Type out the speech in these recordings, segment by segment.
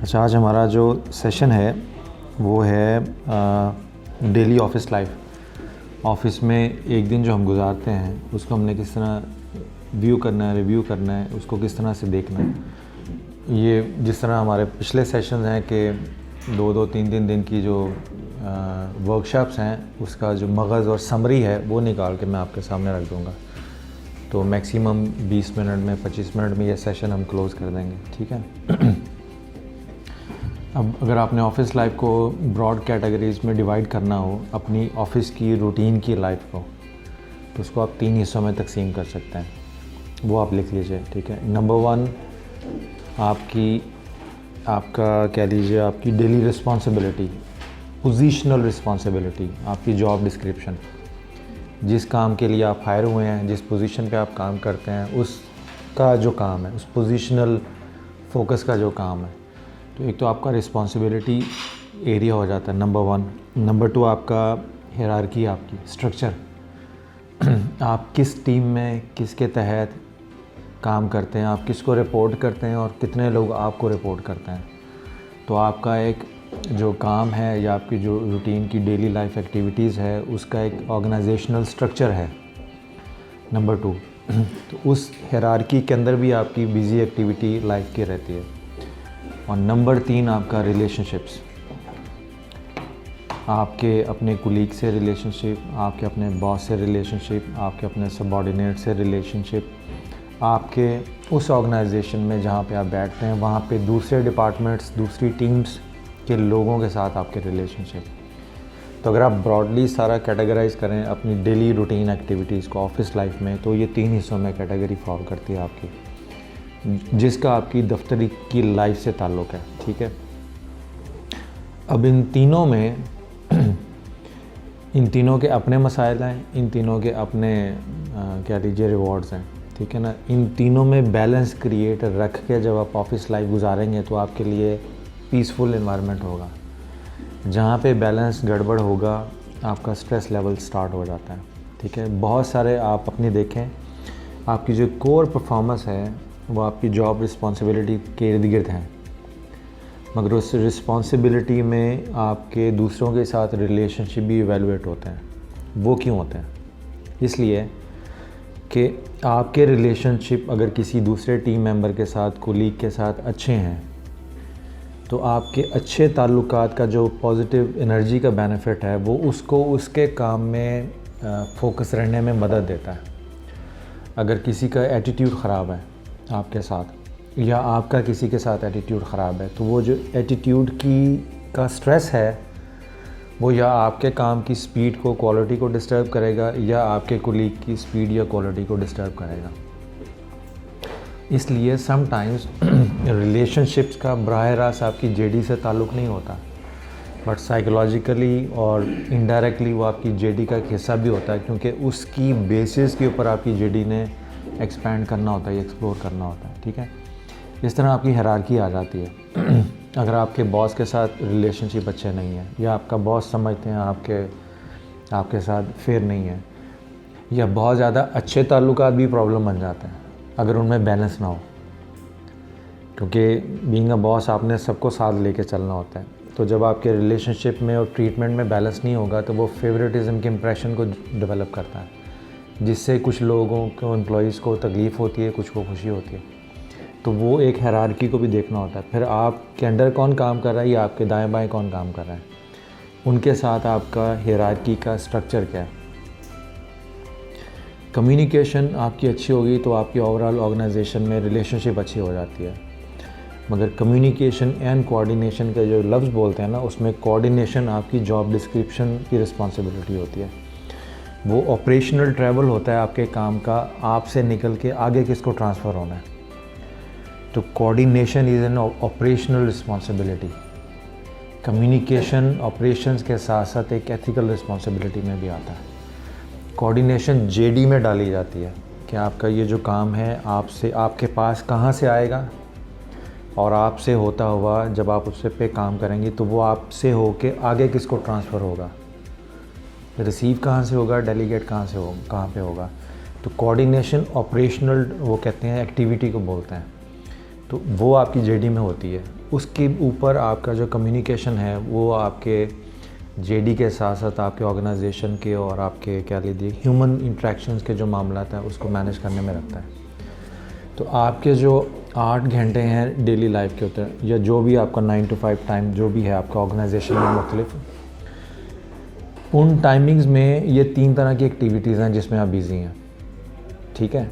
अच्छा, आज हमारा जो सेशन है वो है डेली ऑफिस लाइफ। ऑफिस में एक दिन जो हम गुजारते हैं उसको हमने किस तरह व्यू करना है, रिव्यू करना है, उसको किस तरह से देखना है। ये जिस तरह हमारे पिछले सेशन हैं कि दो तीन दिन की जो वर्कशॉप्स हैं उसका जो मगज़ और समरी है वो निकाल के मैं आपके सामने रख दूँगा। तो मैक्सिमम 20 मिनट में 25 मिनट में ये सेशन हम क्लोज़ कर देंगे, ठीक है। अब अगर आपने ऑफिस लाइफ को ब्रॉड कैटेगरीज़ में डिवाइड करना हो अपनी ऑफिस की रूटीन की लाइफ को, तो उसको आप 3 हिस्सों में तकसीम कर सकते हैं। वो आप लिख लीजिए, ठीक है। नंबर 1 आपका कह लीजिए आपकी डेली रिस्पॉन्सिबिलिटी, पोजीशनल रिस्पॉन्सिबिलिटी, आपकी जॉब डिस्क्रिप्शन, जिस काम के लिए आप हायर हुए हैं, जिस पोजीशन पे आप काम करते हैं उसका जो काम है, उस पोजीशनल फोकस का जो काम है। तो एक तो आपका रिस्पॉन्सिबिलिटी एरिया हो जाता है नंबर 1। नंबर 2 आपका हायरार्की, आपकी स्ट्रक्चर, आप किस टीम में किसके तहत काम करते हैं, आप किसको रिपोर्ट करते हैं और कितने लोग आपको रिपोर्ट करते हैं। तो आपका एक जो काम है या आपकी जो रूटीन की डेली लाइफ एक्टिविटीज़ है उसका एक ऑर्गेनाइजेशनल स्ट्रक्चर है नंबर 2। तो उस हायरार्की के अंदर भी आपकी बिज़ी एक्टिविटी लाइफ की रहती है। और नंबर 3 आपका रिलेशनशिप्स, आपके अपने कुलीग से रिलेशनशिप, आपके अपने बॉस से रिलेशनशिप, आपके अपने सबऑर्डिनेट से रिलेशनशिप, आपके उस ऑर्गेनाइजेशन में जहाँ पे आप बैठते हैं वहाँ पे दूसरे डिपार्टमेंट्स, दूसरी टीम्स के लोगों के साथ आपके रिलेशनशिप। तो अगर आप ब्रॉडली सारा कैटेगराइज करें अपनी डेली रूटीन एक्टिविटीज़ को ऑफिस लाइफ में, तो ये 3 हिस्सों में कैटेगरी फॉर्म करती है आपकी, जिसका आपकी दफ्तरी की लाइफ से ताल्लुक़ है, ठीक है। अब इन तीनों में इन तीनों के अपने मसाइल हैं, इन तीनों के अपने क्या लीजिए रिवॉर्ड्स हैं, ठीक है ना। इन तीनों में बैलेंस क्रिएट रख के जब आप ऑफिस लाइफ गुजारेंगे तो आपके लिए पीसफुल एनवायरनमेंट होगा। जहाँ पे बैलेंस गड़बड़ होगा आपका स्ट्रेस लेवल स्टार्ट हो जाता है, ठीक है। बहुत सारे आप अपनी देखें, आपकी जो कोर परफॉर्मेंस है वो आपकी जॉब रिस्पॉन्सिबिलिटी के इर्द गिर्द हैं, मगर उस रिस्पॉन्सिबिलिटी में आपके दूसरों के साथ रिलेशनशिप भी इवेलुएट होते हैं। वो क्यों होते हैं? इसलिए कि आपके रिलेशनशिप अगर किसी दूसरे टीम मेंबर के साथ, कोलीग के साथ अच्छे हैं तो आपके अच्छे ताल्लुकात का जो पॉजिटिव एनर्जी का बेनिफिट है वो उसको उसके काम में फोकस रहने में मदद देता है। अगर किसी का एटीट्यूड ख़राब है आपके साथ या आपका किसी के साथ एटीट्यूड ख़राब है तो वो जो एटीट्यूड का स्ट्रेस है वो या आपके काम की स्पीड को, क्वालिटी को डिस्टर्ब करेगा या आपके कोलीग की स्पीड या क्वालिटी को डिस्टर्ब करेगा। इसलिए समटाइम्स रिलेशनशिप्स का बराह रास्त आपकी जेडी से ताल्लुक़ नहीं होता, बट साइकोलॉजिकली और इनडायरेक्टली वो आपकी जेडी का एक हिस्सा भी होता है, क्योंकि उसकी बेसिस के ऊपर आपकी जेडी ने एक्सपैंड करना होता है, एक्सप्लोर करना होता है, ठीक है। इस तरह आपकी हायरार्की आ जाती है। अगर आपके बॉस के साथ रिलेशनशिप अच्छे नहीं है या आपका बॉस समझते हैं आपके साथ फेयर नहीं है या बहुत ज़्यादा अच्छे ताल्लुकात भी प्रॉब्लम बन जाते हैं अगर उनमें बैलेंस ना हो, क्योंकि बीइंग अ बॉस आपने सबको साथ लेके चलना होता है। तो जब आपके रिलेशनशिप में और ट्रीटमेंट में बैलेंस नहीं होगा तो वो फेवरेटिज़म के इम्प्रेशन को डेवलप करता है, जिससे कुछ लोगों को, एम्प्लॉइज़ को तकलीफ़ होती है, कुछ को खुशी होती है। तो वो एक हायरार्की को भी देखना होता है। फिर आपके अंडर कौन काम कर रहा है या आपके दाएं बाएं कौन काम कर रहा है, उनके साथ आपका हायरार्की का स्ट्रक्चर क्या है। कम्युनिकेशन आपकी अच्छी होगी तो आपकी ओवरऑल ऑर्गेनाइजेशन में रिलेशनशिप अच्छी हो जाती है। मगर कम्युनिकेशन एंड कोऑर्डिनेशन के जो लफ्ज़ बोलते हैं ना, उसमें कोऑर्डिनेशन आपकी जॉब डिस्क्रिप्शन की रिस्पॉन्सिबिलिटी होती है। वो ऑपरेशनल ट्रैवल होता है आपके काम का, आपसे निकल के आगे किसको ट्रांसफ़र होना है। तो coordination is an operational responsibility. Communication operations के साथ साथ एक एथिकल रिस्पॉन्सिबिलिटी में भी आता है। कोऑर्डिनेशन जेडी में डाली जाती है कि आपका ये जो काम है आपसे, आपके पास कहाँ से आएगा और आपसे होता हुआ जब आप उससे पे काम करेंगे तो वो आपसे होके आगे किसको ट्रांसफ़र होगा, रिसीव कहाँ से होगा, डेलीगेट कहाँ से होगा, कहाँ पे होगा। तो कोऑर्डिनेशन ऑपरेशनल वो कहते हैं एक्टिविटी को बोलते हैं, तो वो आपकी जेडी में होती है। उसके ऊपर आपका जो कम्युनिकेशन है वो आपके जेडी के साथ साथ आपके ऑर्गेनाइजेशन के और आपके क्या लीजिए ह्यूमन इंटरेक्शंस के जो मामला है उसको मैनेज करने में रखता है। तो आपके जो 8 घंटे हैं डेली लाइफ के होते हैं, या जो भी आपका 9 to 5 टाइम जो भी है आपका ऑर्गेनाइजेशन में मुख्तलिफ, उन टाइमिंग्स में ये 3 तरह की एक्टिविटीज़ हैं जिसमें आप बिज़ी हैं। ठीक है,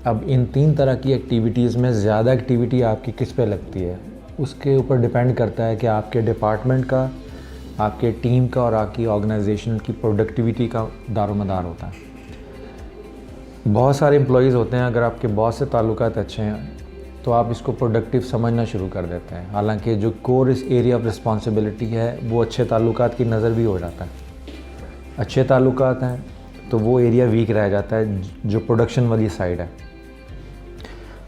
अब इन 3 तरह की एक्टिविटीज़ में ज़्यादा एक्टिविटी आपकी किस पे लगती है उसके ऊपर डिपेंड करता है कि आपके डिपार्टमेंट का, आपके टीम का और आपकी ऑर्गेनाइजेशन की प्रोडक्टिविटी का दारोमदार होता है। बहुत सारे एम्प्लॉयज़ होते हैं, अगर आपके बॉस से ताल्लुकात अच्छे हैं तो आप इसको प्रोडक्टिव समझना शुरू कर देते हैं, हालांकि जो कोर इस एरिया ऑफ रिस्पॉन्सिबिलिटी है वो अच्छे ताल्लुकात की नज़र भी हो जाता है। अच्छे ताल्लुकात हैं तो वो एरिया वीक रह जाता है जो प्रोडक्शन वाली साइड है।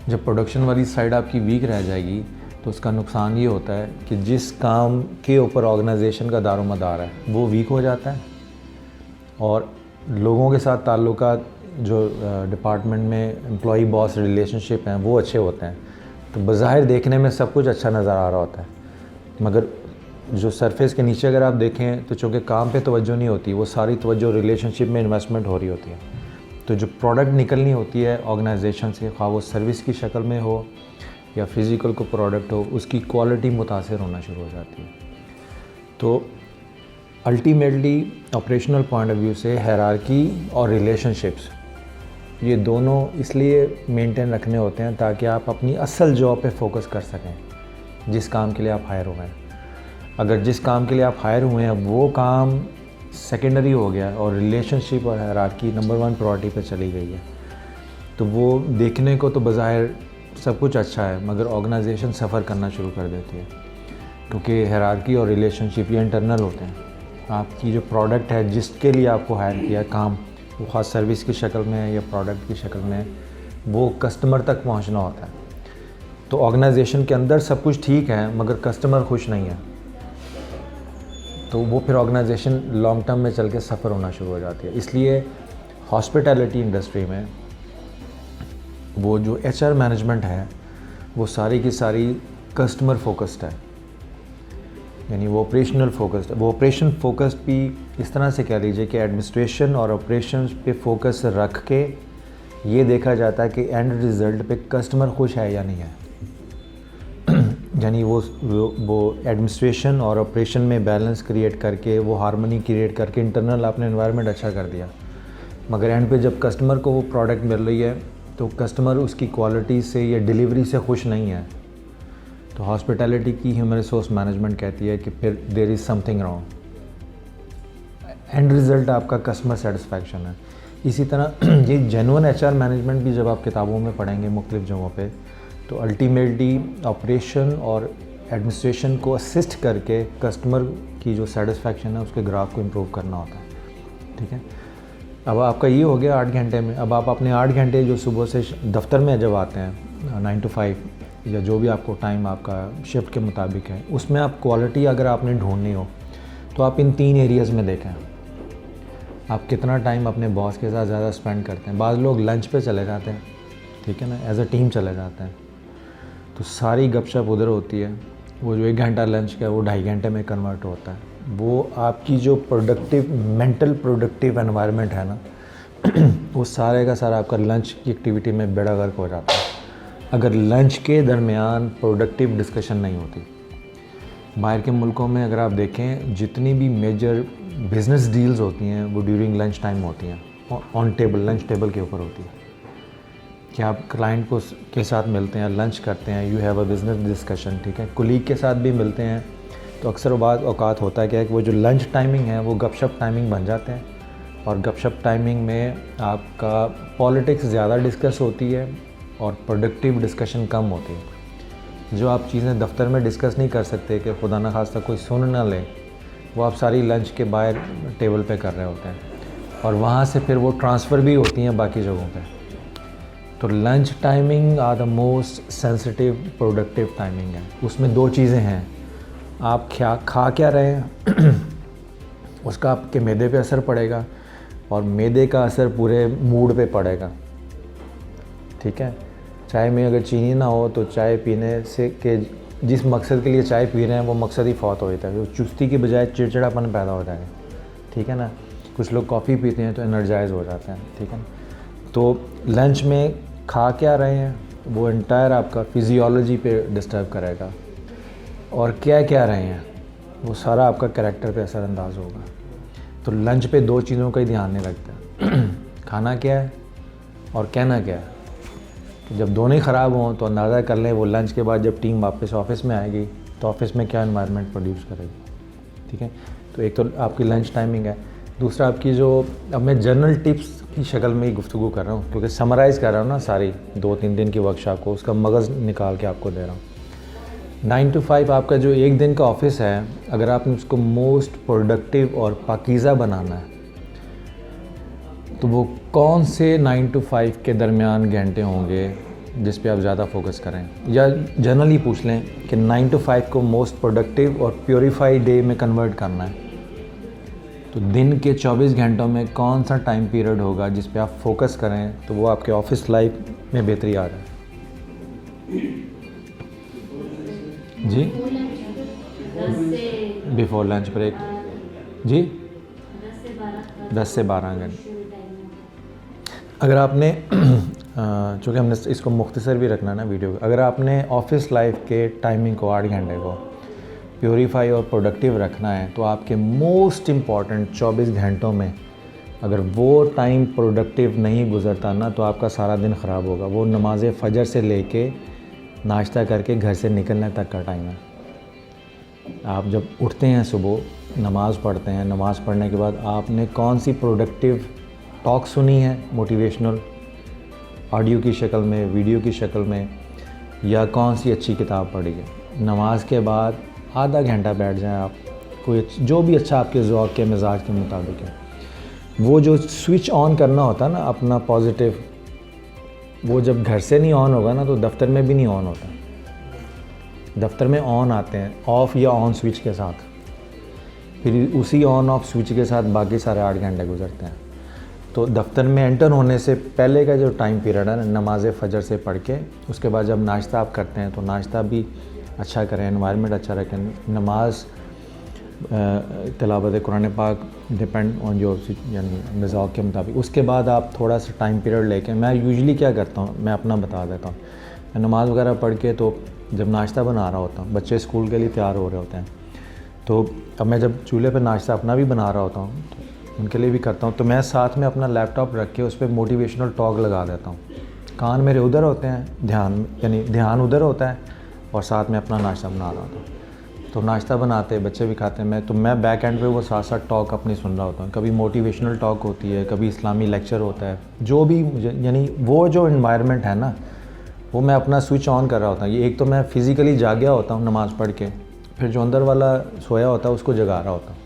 जब प्रोडक्शन वाली साइड आपकी वीक रह जाएगी तो उसका नुकसान ये होता है कि जिस काम के ऊपर ऑर्गेनाइजेशन का दारोमदार है वो वीक हो जाता है, और लोगों के साथ ताल्लुकात जो डिपार्टमेंट में एम्प्लॉई बॉस रिलेशनशिप हैं वो अच्छे होते हैं। तो बज़ाहिर देखने में सब कुछ अच्छा नज़र आ रहा होता है, मगर जो सरफेस के नीचे अगर आप देखें तो चूँकि काम पे तवज्जो नहीं होती, वो सारी तवज्जो रिलेशनशिप में इन्वेस्टमेंट हो रही होती है। तो जो प्रोडक्ट निकलनी होती है ऑर्गेनाइजेशन से, ख़्वाह वो सर्विस की शक्ल में हो या फिज़िकल को प्रोडक्ट हो, उसकी क्वालिटी मुतासिर होना शुरू हो जाती है। तो ultimately operational point of view से हायरार्की और रिलेशनशिप्स ये दोनों इसलिए मेंटेन रखने होते हैं ताकि आप अपनी असल जॉब पे फोकस कर सकें जिस काम के लिए आप हायर हुए हैं। अगर जिस काम के लिए आप हायर हुए हैं वो काम सेकेंडरी हो गया और रिलेशनशिप और हायरार्की नंबर 1 प्रायोरिटी पे चली गई है, तो वो देखने को तो बज़ाहिर सब कुछ अच्छा है, मगर ऑर्गेनाइजेशन सफ़र करना शुरू कर देती है, क्योंकि हायरार्की और रिलेशनशिप ये इंटरनल होते हैं। आपकी जो प्रोडक्ट है जिसके लिए आपको हायर किया काम, वो ख़ास सर्विस की शक्ल में है या प्रोडक्ट की शक्ल में, वो कस्टमर तक पहुंचना होता है। तो ऑर्गेनाइजेशन के अंदर सब कुछ ठीक है मगर कस्टमर खुश नहीं है, तो वो फिर ऑर्गेनाइजेशन लॉन्ग टर्म में चल के सफ़र होना शुरू हो जाती है। इसलिए हॉस्पिटैलिटी इंडस्ट्री में वो जो HR मैनेजमेंट है वो सारी की सारी कस्टमर फोकस्ड है, यानी वो ऑपरेशनल फोकस्ड है। वो ऑपरेशन फोकस्ड भी इस तरह से कह लीजिए कि एडमिनिस्ट्रेशन और ऑपरेशंस पे फोकस रख के ये देखा जाता है कि एंड रिज़ल्ट पे कस्टमर खुश है या नहीं है। यानी वो एडमिनिस्ट्रेशन और ऑपरेशन में बैलेंस क्रिएट करके, वो हार्मनी क्रिएट करके इंटरनल आपने एनवायरनमेंट अच्छा कर दिया, मगर एंड पे जब कस्टमर को वो प्रोडक्ट मिल रही है तो कस्टमर उसकी क्वालिटी से या डिलीवरी से खुश नहीं है। तो हॉस्पिटैलिटी की ह्यूमन रिसोर्स मैनेजमेंट कहती है कि फिर there is something wrong. And result आपका कस्टमर सेटिस्फैक्शन है। इसी तरह ये जेन्युइन HR मैनेजमेंट भी जब आप किताबों में पढ़ेंगे मुख्तलिफ जगहों पे, तो अल्टीमेटली ऑपरेशन और एडमिनिस्ट्रेशन को असिस्ट करके कस्टमर की जो सेटिस्फैक्शन है उसके ग्राफ को इम्प्रूव करना होता है। ठीक है, अब आपका ये हो गया 8 घंटे में। अब आप अपने 8 घंटे जो सुबह से दफ्तर में जब आते हैं 9 to 5 या जो भी आपको टाइम आपका शिफ्ट के मुताबिक है, उसमें आप क्वालिटी अगर आपने ढूंढनी हो तो आप इन 3 एरियाज़ में देखें। आप कितना टाइम अपने बॉस के साथ ज़्यादा स्पेंड करते हैं। बाज़ लोग लंच पे चले जाते हैं, ठीक है ना, एज अ टीम चले जाते हैं, तो सारी गपशप उधर होती है। वो जो 1 घंटा लंच का है वो 2.5 घंटे में कन्वर्ट होता है। वो आपकी जो प्रोडक्टिव मेंटल प्रोडक्टिव एनवायरनमेंट है ना वो सारे का सारा आपका लंच की एक्टिविटी में बेड़ा गर्क हो जाता है अगर लंच के दरमियान प्रोडक्टिव डिस्कशन नहीं होती। बाहर के मुल्कों में अगर आप देखें जितनी भी मेजर बिज़नेस डील्स होती हैं वो ड्यूरिंग लंच टाइम होती हैं, ऑन टेबल लंच टेबल के ऊपर होती है कि आप क्लाइंट को के साथ मिलते हैं, लंच करते हैं, you have a business discussion. ठीक है, कुलीग के साथ भी मिलते हैं तो अक्सर बात औकात होता है क्या है कि वो जो लंच टाइमिंग है वो गपशप टाइमिंग बन जाते हैं, और गपशप टाइमिंग में आपका पॉलिटिक्स ज़्यादा डिस्कस होती है और प्रोडक्टिव डिस्कशन कम होती है। जो आप चीज़ें दफ्तर में डिस्कस नहीं कर सकते कि खुदा न खास्ता कोई सुन ना ले, वो आप सारी लंच के बाहर टेबल पे कर रहे होते हैं, और वहाँ से फिर वो ट्रांसफ़र भी होती हैं बाकी जगहों पे। तो lunch timing are the most sensitive productive timing है। उसमें 2 चीज़ें हैं, आप खा क्या रहे हैं उसका आपके मैदे पे असर पड़ेगा, और मैदे का असर पूरे मूड पे पड़ेगा। ठीक है, चाय में अगर चीनी ना हो तो चाय पीने से के जिस मकसद के लिए चाय पी रहे हैं वो मकसद ही फौत हो जाता है, तो चुस्ती की बजाय चिड़चिड़ापन पैदा हो जाएगा, ठीक है ना। कुछ लोग कॉफ़ी पीते हैं तो एनर्जाइज हो जाते हैं, ठीक है ना। तो लंच में खा क्या रहे हैं वो एंटायर आपका फिजियोलॉजी पे डिस्टर्ब करेगा, और क्या क्या रहे हैं वो सारा आपका कैरेक्टर पे असरअंदाज होगा। तो लंच पे दो चीज़ों का ही ध्यान नहीं रखता खाना क्या है और कहना क्या है। तो जब दोनों ही ख़राब हों तो अंदाज़ा कर लें वो लंच के बाद जब टीम वापस ऑफिस में आएगी तो ऑफिस में क्या एनवायरनमेंट प्रोड्यूस करेगी, ठीक है। तो एक तो आपकी लंच टाइमिंग है, दूसरा आपकी जो, अब मैं जनरल टिप्स की शक्ल में ही गुफ्तगू कर रहा हूँ क्योंकि समराइज़ कर रहा हूँ ना सारी 2-3 दिन की वर्कशॉप को, उसका मगज़ निकाल के आपको दे रहा हूँ। 9 to 5 आपका जो एक दिन का ऑफिस है, अगर आपने उसको मोस्ट प्रोडक्टिव और पाकीज़ा बनाना है तो वो कौन से 9 to 5 के दरमियान घंटे होंगे जिस पे आप ज़्यादा फोकस करें, या जनरली पूछ लें कि 9 to 5 को मोस्ट प्रोडक्टिव और प्योरीफाइड डे में कन्वर्ट करना है, तो दिन के 24 घंटों में कौन सा टाइम पीरियड होगा जिस पे आप फोकस करें तो वो आपके ऑफिस लाइफ में बेहतरी आ जाए। जी बिफोर लंच ब्रेक जी 10 से 12 घंटे। अगर आपने चूँकि हमने इसको मुख्तसर भी रखना ना वीडियो, अगर आपने ऑफिस लाइफ के टाइमिंग को 8 घंटे को प्योरीफाई और प्रोडक्टिव रखना है तो आपके मोस्ट इम्पॉर्टेंट 24 घंटों में अगर वो टाइम प्रोडक्टिव नहीं गुजरता ना तो आपका सारा दिन ख़राब होगा। वो नमाज फ़जर से लेके नाश्ता करके घर से निकलने तक का टाइम है। आप जब उठते हैं सुबह, नमाज़ पढ़ते हैं, नमाज़ पढ़ने के बाद आपने कौन सी प्रोडक्टिव टॉक सुनी है, मोटिवेशनल ऑडियो की शक्ल में, वीडियो की शक्ल में, या कौन सी अच्छी किताब पढ़ी है। नमाज के बाद आधा घंटा बैठ जाएं आप, कोई जो भी अच्छा आपके ज़ौक़ के मिजाज के मुताबिक है। वो जो स्विच ऑन करना होता है ना अपना पॉजिटिव, वो जब घर से नहीं ऑन होगा ना तो दफ्तर में भी नहीं ऑन होता। दफ्तर में ऑन आते हैं ऑफ़ या ऑन स्विच के साथ, फिर उसी ऑन ऑफ स्विच के साथ बाकी सारे 8 घंटे गुजरते हैं। तो दफ्तर में एंटर होने से पहले का जो टाइम पीरियड है ना, नमाज फ़जर से पढ़ के उसके बाद जब नाश्ता आप करते हैं तो नाश्ता भी अच्छा करें, एनवायरनमेंट अच्छा रखें, नमाज तिलावत कुरान पाक डिपेंड ऑन योर यानी मिजाज के मुताबिक। उसके बाद आप थोड़ा सा टाइम पीरियड लेके, मैं यूजुअली क्या करता हूँ, मैं अपना बता देता हूँ, मैं नमाज़ वगैरह पढ़ के तो जब नाश्ता बना रहा होता हूँ, बच्चे स्कूल के लिए तैयार हो रहे होते हैं, तो अब मैं जब चूल्हे पर नाश्ता अपना भी बना रहा होता हूँ तो उनके लिए भी करता हूँ, तो मैं साथ में अपना लैपटॉप रख के उस पर मोटिवेशनल टॉक लगा देता हूँ। कान मेरे उधर होते हैं, ध्यान उधर होता है, और साथ में अपना नाश्ता बना रहा होता हूँ। तो नाश्ता बनाते बच्चे भी खाते हैं, मैं बैक एंड पे वो साथ साथ टॉक अपनी सुन रहा होता हूँ। कभी मोटिवेशनल टॉक होती है, कभी इस्लामी लेक्चर होता है, जो भी मुझे, यानी वो जो इन्वायरमेंट है ना वो मैं अपना स्विच ऑन कर रहा होता हूँ। ये एक तो मैं फ़िज़िकली जागया होता हूँ नमाज़ पढ़ के, फिर जो अंदर वाला सोया होता है उसको जगा रहा होता हूँ,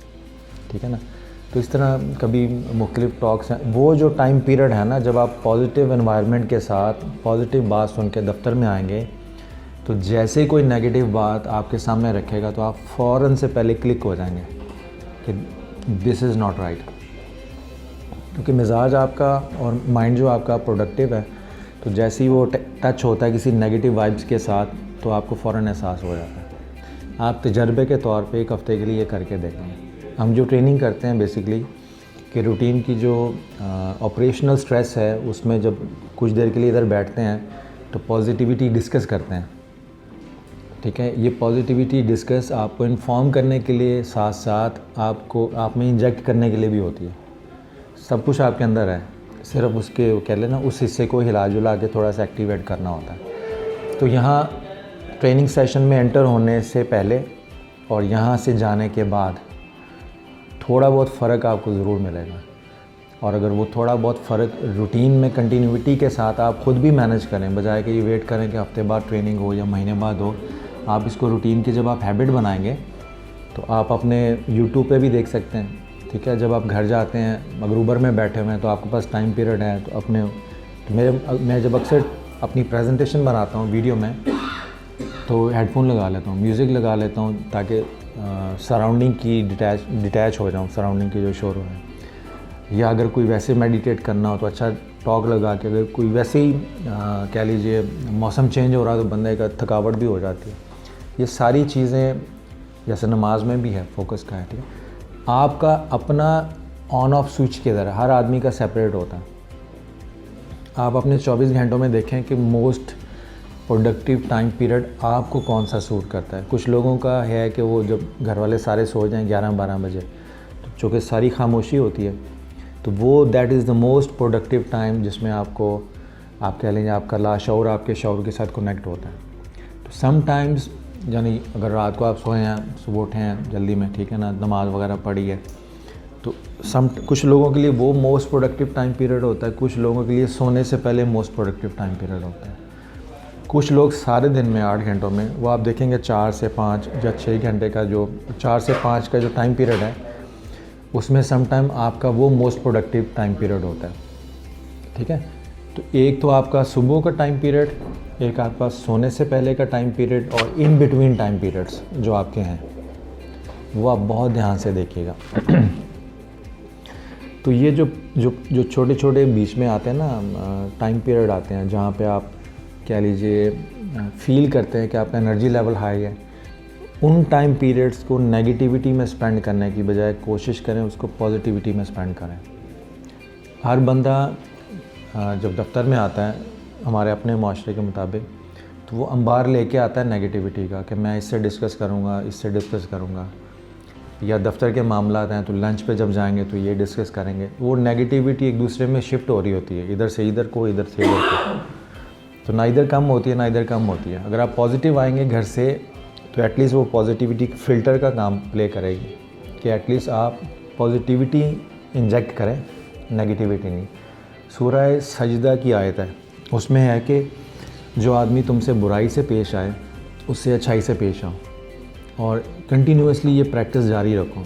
ठीक है ना। तो इस तरह कभी मुख्तलिफ टॉक्स हैं। वो जो टाइम पीरियड है ना जब आप पॉजिटिव एनवायरनमेंट के साथ पॉजिटिव बात सुन के दफ्तर में आएंगे, तो जैसे ही कोई नेगेटिव बात आपके सामने रखेगा तो आप फ़ौरन से पहले क्लिक हो जाएंगे कि दिस इज़ नॉट राइट, क्योंकि मिजाज आपका और माइंड जो आपका प्रोडक्टिव है, तो जैसे ही वो टच होता है किसी नेगेटिव वाइब्स के साथ तो आपको फ़ौरन एहसास हो जाता है। आप तजर्बे के तौर पे 1 हफ़्ते के लिए ये करके देखें। हम जो ट्रेनिंग करते हैं बेसिकली कि रूटीन की जो ऑपरेशनल स्ट्रेस है उसमें जब कुछ देर के लिए इधर बैठते हैं तो पॉजिटिविटी डिस्कस करते हैं, ठीक है। ये पॉजिटिविटी डिस्कस आपको इन्फॉर्म करने के लिए साथ साथ आपको आप में इंजेक्ट करने के लिए भी होती है। सब कुछ आपके अंदर है, सिर्फ उसके कह लेना उस हिस्से को हिला जुला के थोड़ा सा एक्टिवेट करना होता है। तो यहाँ ट्रेनिंग सेशन में एंटर होने से पहले और यहाँ से जाने के बाद थोड़ा बहुत फ़र्क आपको ज़रूर मिलेगा, और अगर वो थोड़ा बहुत फ़र्क रूटीन में कंटिन्यूटी के साथ आप ख़ुद भी मैनेज करें, बजाय कि ये वेट करें कि हफ़्ते बाद ट्रेनिंग हो या महीने बाद हो, आप इसको रूटीन की जब आप हैबिट बनाएंगे तो आप अपने यूट्यूब पे भी देख सकते हैं, ठीक है। जब आप घर जाते हैं, अगर ऊबर में बैठे हुए हैं तो आपके पास टाइम पीरियड है, तो मैं जब अक्सर अपनी प्रेजेंटेशन बनाता हूँ वीडियो में तो हेडफोन लगा लेता हूँ, म्यूज़िक लगा लेता हूँ ताकि सराउंडिंग की डिटैच हो जाऊँ, सराउंडिंग की जो शोर है। या अगर कोई वैसे मेडिटेट करना हो तो अच्छा टॉक लगा के, अगर कोई वैसे ही कह लीजिए मौसम चेंज हो रहा है तो बंदे का थकावट भी हो जाती है, ये सारी चीज़ें जैसे नमाज में भी है फोकस का है, ठीक है। आपका अपना ऑन ऑफ स्विच किधर है, हर आदमी का सेपरेट होता है। आप अपने 24 घंटों में देखें कि मोस्ट प्रोडक्टिव टाइम पीरियड आपको कौन सा सूट करता है। कुछ लोगों का है कि वो जब घर वाले सारे सो जाएं 11-12 बजे, तो चूँकि सारी खामोशी होती है, तो वो that is the most productive time जिसमें आपको, आप कह लेंगे आपका लाशऊर आपके शऊर के साथ कनेक्ट होता है। तो समटाइम्स यानी अगर रात को आप सोए हैं, सुबह उठे हैं जल्दी में, ठीक है ना, नमाज वगैरह पढ़ी है, तो कुछ लोगों के लिए वो मोस्ट प्रोडक्टिव टाइम पीरियड होता है, कुछ लोगों के लिए सोने से पहले मोस्ट प्रोडक्टिव टाइम पीरियड होता है। कुछ लोग सारे दिन में 8 घंटों में, वो आप देखेंगे 4 से 5 या 6 घंटे का जो 4 से 5 का जो टाइम पीरियड है, उसमें सम टाइम आपका वो मोस्ट प्रोडक्टिव टाइम पीरियड होता है, ठीक है। तो एक तो आपका सुबह का टाइम पीरियड, एक आपका सोने से पहले का टाइम पीरियड, और इन बिटवीन टाइम पीरियड्स जो आपके हैं वो आप बहुत ध्यान से देखिएगा। तो ये जो छोटे छोटे बीच में आते हैं ना टाइम पीरियड आते हैं, जहाँ पे आप कह लीजिए फील करते हैं कि आपका एनर्जी लेवल हाई है, उन टाइम पीरियड्स को नेगेटिविटी में स्पेंड करने की बजाय कोशिश करें उसको पॉजिटिविटी में स्पेंड करें। हर बंदा जब दफ्तर में आता है हमारे अपने माशरे के मुताबिक, तो वो अंबार लेके आता है नेगेटिविटी का कि मैं इससे डिस्कस करूँगा, इससे डिस्कस करूँगा, या दफ्तर के मामलात हैं तो लंच पे जब जाएंगे तो ये डिस्कस करेंगे। वो नेगेटिविटी एक दूसरे में शिफ्ट हो रही होती है, इधर से इधर को, इधर से इधर को, तो ना इधर कम होती है ना इधर कम होती है। अगर आप पॉजिटिव आएंगे घर से तो एटलीस्ट वो पॉजिटिविटी फ़िल्टर का काम प्ले करेगी कि एटलीस्ट आप पॉजिटिविटी इंजेक्ट करें, नेगेटिविटी नहीं। सूरह सजदा की आयत है, उसमें है कि जो आदमी तुमसे बुराई से पेश आए उससे अच्छाई से पेश आओ, और कंटिन्यूसली ये प्रैक्टिस जारी रखो।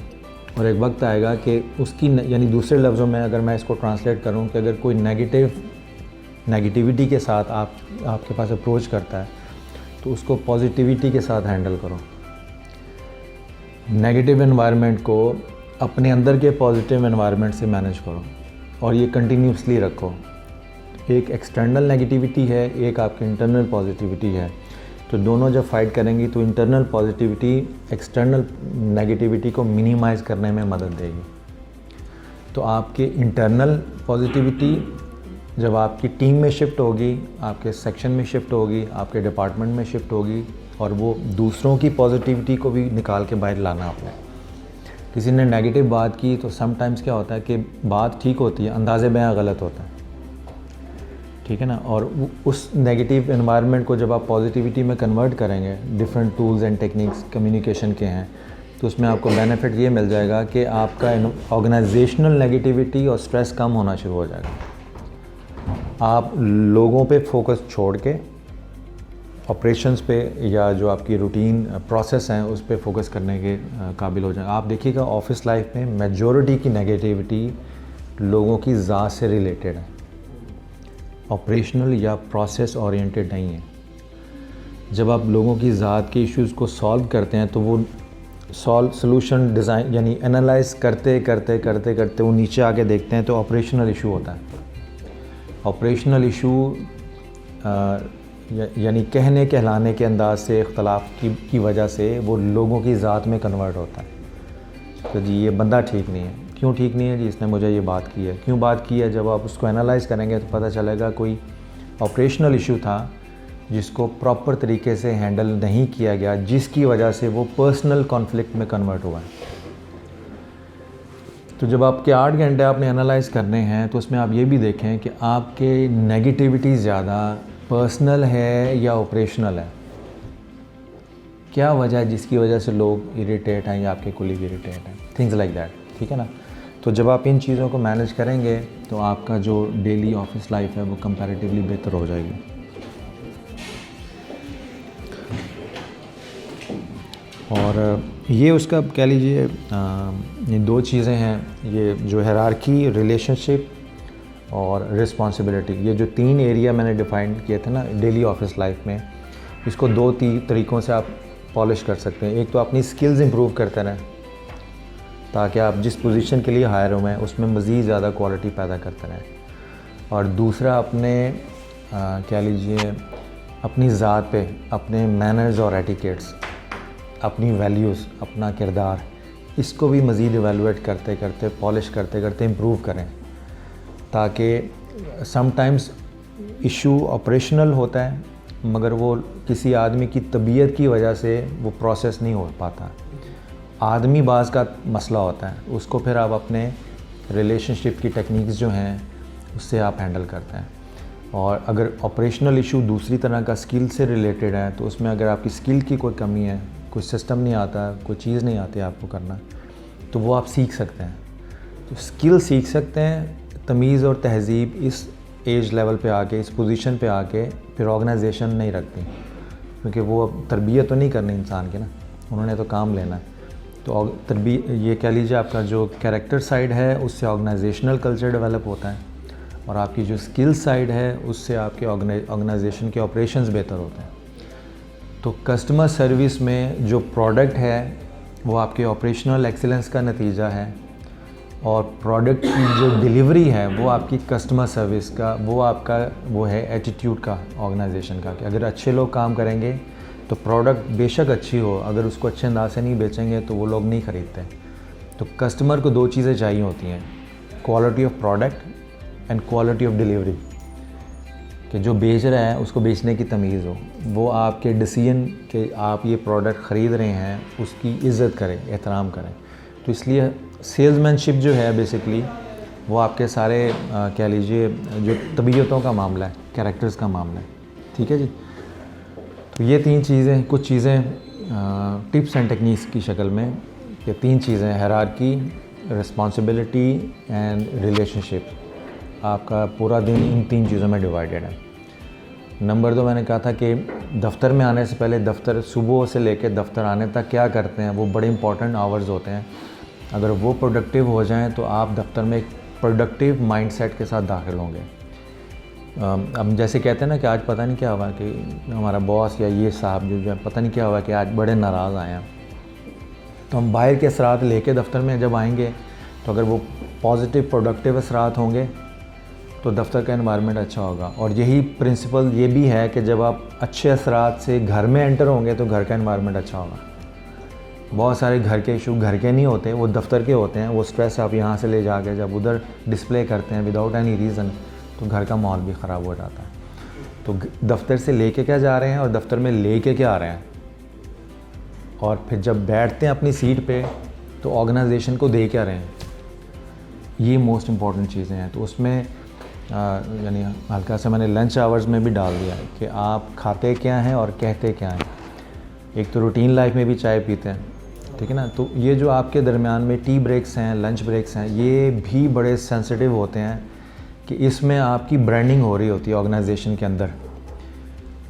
और एक वक्त आएगा कि उसकी यानी दूसरे लफ्ज़ों में अगर मैं इसको ट्रांसलेट करूँ कि अगर कोई नेगेटिविटी के साथ आपके पास अप्रोच करता है तो उसको पॉजिटिविटी के साथ हैंडल करो। नेगेटिव एनवायरनमेंट को अपने अंदर के पॉजिटिव एनवायरनमेंट से मैनेज करो और ये कंटिन्यूसली रखो। एक एक्सटर्नल नेगेटिविटी है, एक आपकी इंटरनल पॉजिटिविटी है, तो दोनों जब फाइट करेंगी तो इंटरनल पॉजिटिविटी एक्सटर्नल नेगेटिविटी को मिनिमाइज़ करने में मदद देगी। तो आपके इंटरनल पॉजिटिविटी जब आपकी टीम में शिफ्ट होगी, आपके सेक्शन में शिफ्ट होगी, आपके डिपार्टमेंट में शिफ्ट होगी, और वो दूसरों की पॉजिटिविटी को भी निकाल के बाहर लाना आपने। किसी ने नेगेटिव बात की तो समटाइम्स क्या होता है कि बात ठीक होती है, अंदाज़े बयां गलत होता है, ठीक है ना। और उस नेगेटिव एनवायरनमेंट को जब आप पॉजिटिविटी में कन्वर्ट करेंगे, different tools and techniques communication के हैं, तो उसमें आपको बेनिफिट ये मिल जाएगा कि आपका ऑर्गेनाइजेशनल नेगेटिविटी और स्ट्रेस कम होना शुरू हो जाएगा। आप लोगों पे फोकस छोड़ के ऑपरेशंस पे या जो आपकी रूटीन प्रोसेस हैं उस पे फोकस करने के काबिल हो जाएगा। आप देखिएगा ऑफिस लाइफ में मेजॉरिटी की नेगेटिविटी लोगों की ज़ात से रिलेटेड है, ऑपरेशनल या प्रोसेस ओरिएंटेड नहीं है। जब आप लोगों की ज़ात के इश्यूज़ को सॉल्व करते हैं तो वो सोल्यूशन डिज़ाइन यानी एनालाइज करते करते करते करते वो नीचे आके देखते हैं तो ऑपरेशनल इशू होता है। ऑपरेशनल इशू यानी कहने कहलाने के अंदाज से इख्तलाफ की वजह से वो लोगों की ज़ात में कन्वर्ट होता है। तो जी ये बंदा ठीक नहीं है, क्यों ठीक नहीं है जी, इसने मुझे ये बात की है, क्यों बात की है। जब आप उसको एनालाइज करेंगे तो पता चलेगा कोई ऑपरेशनल इशू था जिसको प्रॉपर तरीके से हैंडल नहीं किया गया, जिसकी वजह से वो पर्सनल कॉन्फ्लिक्ट में कन्वर्ट हुआ है। तो जब आपके 8 घंटे आपने एनालाइज़ करने हैं तो उसमें आप ये भी देखें कि आपके नेगेटिविटी ज़्यादा पर्सनल है या ऑपरेशनल है। क्या वजह है जिसकी वजह से लोग इरिटेट हैं या आपके कोलीग इरिटेट हैं, थिंग्स लाइक दैट, ठीक है ना। तो जब आप इन चीज़ों को मैनेज करेंगे तो आपका जो डेली ऑफिस लाइफ है वो कंपैरेटिवली बेहतर हो जाएगी। और ये उसका कह लीजिए ये 2 चीज़ें हैं, ये जो हायरार्की, रिलेशनशिप और रिस्पॉन्सिबिलिटी, ये जो 3 एरिया मैंने डिफाइन किए थे ना डेली ऑफिस लाइफ में, इसको 2 तरीक़ों से आप पॉलिश कर सकते हैं। एक तो अपनी स्किल्स इंप्रूव करते रहें ताकि आप जिस पोजीशन के लिए हायर हुए हैं उसमें मज़ीद ज़्यादा क्वालिटी पैदा करते रहें, और दूसरा अपने कह लीजिए अपनी ज़ात पे अपने मैनर्स और एटिकेट्स अपनी वैल्यूज़, अपना किरदार, इसको भी मज़ीद एवेलुएट करते करते, पॉलिश करते करते इम्प्रूव करें, ताकि समटाइम्स इशू ऑपरेशनल होता है मगर वो किसी आदमी की तबीयत की वजह से वो प्रोसेस नहीं हो पाता। आदमी बाज़ का मसला होता है, उसको फिर आप अपने रिलेशनशिप की टेक्निक्स जो हैं उससे आप हैंडल करते हैं। और अगर ऑपरेशनल इशू दूसरी तरह का स्किल से रिलेटेड है तो उसमें अगर आपकी स्किल की कोई कमी है, कोई सिस्टम नहीं आता, कोई चीज़ नहीं आती आपको करना, तो वो आप सीख सकते हैं। तो स्किल सीख सकते हैं। तमीज़ और तहज़ीब इस एज लेवल पे आके, इस पोजीशन पे आके फिर ऑर्गेनाइजेशन नहीं रखती, क्योंकि वो अब तरबियत तो नहीं करनी इंसान की ना, उन्होंने तो काम लेना है। तो ये कह लीजिए आपका जो कैरेक्टर साइड है उससे ऑर्गेनाइजेशनल कल्चर डेवलप होता है, और आपकी जो स्किल साइड है उससे आपके ऑर्गेनाइजेशन के ऑपरेशंस बेहतर होते हैं। तो कस्टमर सर्विस में जो प्रोडक्ट है वो आपके ऑपरेशनल एक्सीलेंस का नतीजा है, और प्रोडक्ट की जो डिलीवरी है वो आपकी कस्टमर सर्विस का, वो है एटीट्यूड का ऑर्गेनाइजेशन का, कि अगर अच्छे लोग काम करेंगे तो प्रोडक्ट बेशक अच्छी हो, अगर उसको अच्छे अंदाज से नहीं बेचेंगे तो वो लोग नहीं ख़रीदते। तो कस्टमर को दो चीज़ें चाहिए होती हैं, quality of product and quality of delivery, कि जो बेच रहा है उसको बेचने की तमीज़ हो, वो आपके डिसीजन कि आप ये प्रोडक्ट ख़रीद रहे हैं उसकी इज़्ज़त करें, एहतराम करें। तो इसलिए सेल्समैनशिप जो है बेसिकली वो आपके सारे कह लीजिए जो तबीयतों का मामला है, कैरेक्टर्स का मामला है। ठीक है जी। तो ये तीन चीज़ें, कुछ चीज़ें टिप्स एंड टेक्निक्स की शक्ल में, ये तीन चीज़ें, हायरार्की, रिस्पॉन्सिबिलिटी एंड रिलेशनशिप। आपका पूरा दिन इन तीन चीज़ों में डिवाइडेड है। नंबर 2 मैंने कहा था कि दफ्तर में आने से पहले, दफ्तर सुबह से लेकर दफ्तर आने तक क्या करते हैं, वो बड़े इंपॉर्टेंट आवर्स होते हैं। अगर वो प्रोडक्टिव हो जाएं तो आप दफ्तर में एक प्रोडक्टिव माइंडसेट के साथ दाखिल होंगे। अब जैसे कहते हैं ना कि आज पता नहीं क्या हुआ कि हमारा बॉस या ये साहब जो है पता नहीं क्या हुआ कि आज बड़े नाराज़ आए हैं, तो हम बाहर के असरात लेके दफ्तर में जब आएंगे तो अगर वो पॉजिटिव प्रोडक्टिव असरात होंगे तो दफ्तर का एनवायरनमेंट अच्छा होगा। और यही प्रिंसिपल ये भी है कि जब आप अच्छे असरात से घर में एंटर होंगे तो घर का एनवायरनमेंट अच्छा होगा। बहुत सारे घर के इशू घर के नहीं होते, वो दफ्तर के होते हैं। वो स्ट्रेस आप यहाँ से ले जाके जब उधर डिस्प्ले करते हैं विदाउट एनी रीज़न, तो घर का माहौल भी ख़राब हो जाता है। तो दफ्तर से लेके क्या जा रहे हैं और दफ्तर में लेके क्या आ रहे हैं, और फिर जब बैठते हैं अपनी सीट पे तो ऑर्गेनाइजेशन को दे क्या रहे हैं, ये मोस्ट इम्पॉर्टेंट चीज़ें हैं। तो उसमें यानी हल्का सा मैंने लंच आवर्स में भी डाल दिया है कि आप खाते क्या हैं और कहते क्या हैं। एक तो रूटीन लाइफ में भी चाय पीते हैं, ठीक है ना, तो ये जो आपके दरमियान में टी ब्रेक्स हैं, लंच ब्रेक्स हैं, ये भी बड़े सेंसिटिव होते हैं कि इसमें आपकी ब्रांडिंग हो रही होती है ऑर्गेनाइजेशन के अंदर।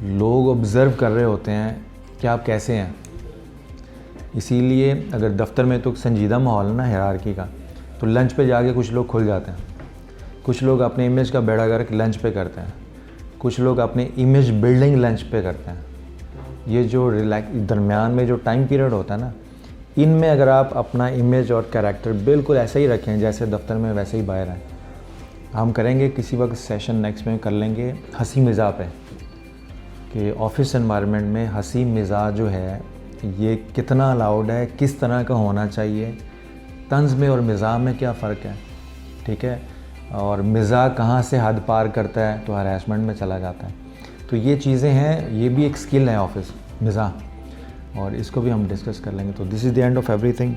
लोग ऑब्ज़र्व कर रहे होते हैं कि आप कैसे हैं। इसीलिए अगर दफ्तर में तो संजीदा माहौल है ना हायरार्की का, तो लंच पे जाके कुछ लोग खुल जाते हैं। कुछ लोग अपने इमेज का बेड़ा गर्क लंच पे करते हैं, कुछ लोग अपने इमेज बिल्डिंग लंच पे करते हैं। ये जो दरमियान में जो टाइम पीरियड होता है ना, इनमें अगर आप अपना इमेज और कैरेक्टर बिल्कुल ऐसे ही रखें जैसे दफ्तर में वैसे ही बाहर हैं। हम करेंगे किसी वक्त सेशन नेक्स्ट में कर लेंगे हंसी मज़ाक पे, कि ऑफिस एनवायरनमेंट में हंसी मज़ाक जो है ये कितना अलाउड है, किस तरह का होना चाहिए, तंज़ में और मिज़ाज में क्या फ़र्क है, ठीक है, और मिज़ाज कहाँ से हद पार करता है तो हरासमेंट में चला जाता है। तो ये चीज़ें हैं, ये भी एक स्किल है ऑफिस मिज़ाज, और इसको भी हम डिस्कस कर लेंगे। तो this is the end of everything.